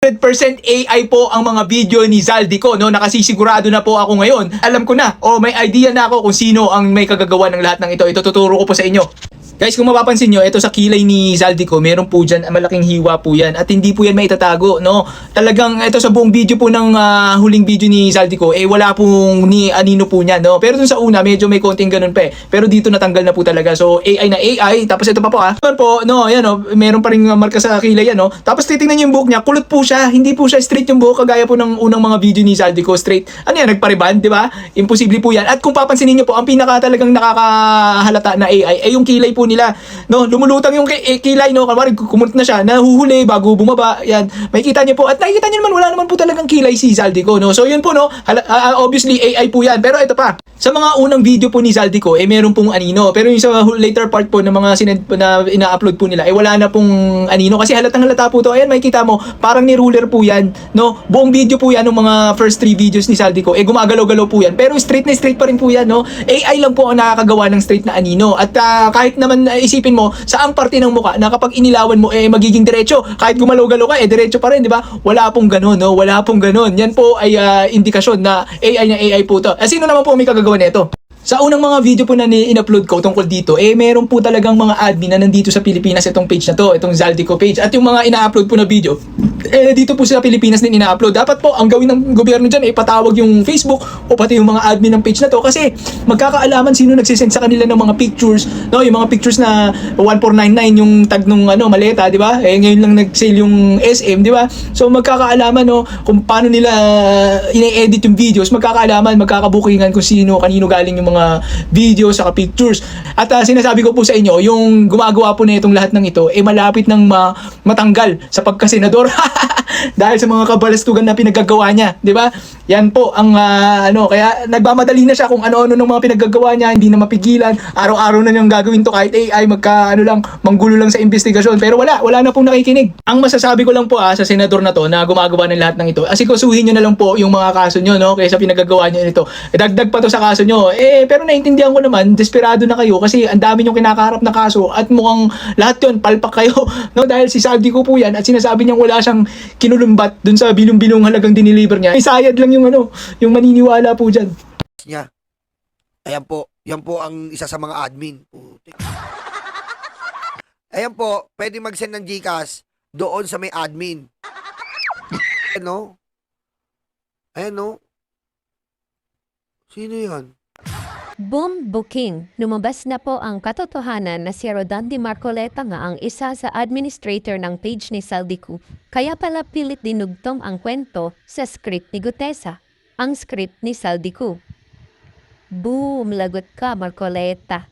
100% AI po ang mga video ni Zaldico, no? Nakasisigurado na po ako ngayon. Alam ko na, may idea na ako kung sino ang may kagagawa ng lahat ng ito. Ituturo ko po sa inyo. Guys, kung mapapansin nyo, ito sa kilay ni Zaldico, meron po dyan, malaking hiwa po yan. At hindi po yan maitatago, no? Talagang, ito sa buong video po ng huling video ni Zaldico, wala pong ni anino po niyan, no? Pero dun sa una, medyo may konting ganun pa eh. Pero dito natanggal na po talaga. So, AI na AI. Tapos ito pa po Meron po, no, yan, no? Meron pa rin marka sa kilay yan, no? Tapos titingnan nyo yung buhok niya, kulot po siya. Hindi po siya straight yung buhok, kagaya po ng unang mga video ni Zaldico, straight. Ano yan, nagpariban, di ba? Imposible po yan. At kung papansinin nyo po, ang pinaka talagang nakakahalata na AI ay yung kilay po nila, no? Lumulutang yung kilay, no? Kamari kumunot na siya, nahuhuli bago bumaba. Yan, makikita niyo po. At nakikita niyo naman, wala naman po talagang kilay si Zaldico, no? So yun po, no? Obviously AI po yan. Pero ito pa, sa mga unang video po ni Zaldico, meron pong anino. Pero yung sa later part po ng mga na ina-upload po nila, wala na pong anino. Kasi halatang halata po to. Ayan, makikita mo, parang ni ruler po yan, no? Buong video po yan ng mga first 3 videos ni Zaldico, gumagalaw-galaw po yan. Pero straight na straight pa rin po yan, no? AI lang po ang nakakagawa ng straight na anino. At kahit naman isipin mo, saang parte ng mukha na kapag inilawan mo, magiging diretso. Kahit gumalaw-galaw ka, diretso pa rin, di ba? Wala pong ganun, no? Wala pong ganun. Yan po ay indikasyon na AI po to. Sino naman po may kagagawa nito? Sa unang mga video po na in-upload ko tungkol dito, meron po talagang mga admin na nandito sa Pilipinas itong page na to, itong Zaldico page. At yung mga ina-upload po na video, dito po sa Pilipinas din ina-upload. Dapat po, ang gawin ng gobyerno dyan, patawag yung Facebook o pati yung mga admin ng page na to. Kasi magkakaalaman sino nagsisend sa kanila ng mga pictures, no? Yung mga pictures na 1499 yung tag nung maleta, di ba? Ngayon lang nag-sale yung SM, di ba? So magkakaalaman, no, kung paano nila ine-edit yung videos, magkakaalaman, magkakabukingan kung sino, kanino galing yung mga videos, saka pictures. At sinasabi ko po sa inyo, yung gumagawa po na itong lahat ng ito, malapit ng matanggal sa pagkasenador. Dahil sa mga kabalastugan na pinagagawa niya, di ba? Yan po ang kaya nagmamadali na siya kung ano-ano ng mga pinaggagawa niya, hindi na mapigilan. Araw-araw na niyang gagawin to kahit AI, manggulo lang sa investigasyon. Pero wala na pong nakikinig. Ang masasabi ko lang po sa senador na to na gumagawa ng lahat ng ito, asikasuhin niyo na lang po yung mga kaso niyo, no, kaysa pinaggagawa niyo nito. Dagdag pa to sa kaso niyo. Pero naintindihan ko naman, desperado na kayo kasi ang dami niyong kinakaharap na kaso at mukhang lahat yon palpak kayo, no, dahil si Zaldico po yan at sinasabi niyang wala siyang kinulumbat dun sa bilong-bilong halagang diniliver niya. Sayad lang yung maniniwala po dyan. Niya. Ayan po, yan po ang isa sa mga admin. Ayan po, pwede mag-send ng GCash doon sa may admin. Ano? Ayan no? Sino yan? Boom booking. Lumabas na po ang katotohanan na si Rodante Marcoleta nga ang isa sa administrator ng page ni Zaldico. Kaya pala pilit dinugtong ang kwento sa script ni Gutesa, ang script ni Zaldico. Boom, lagot ka Marcoleta.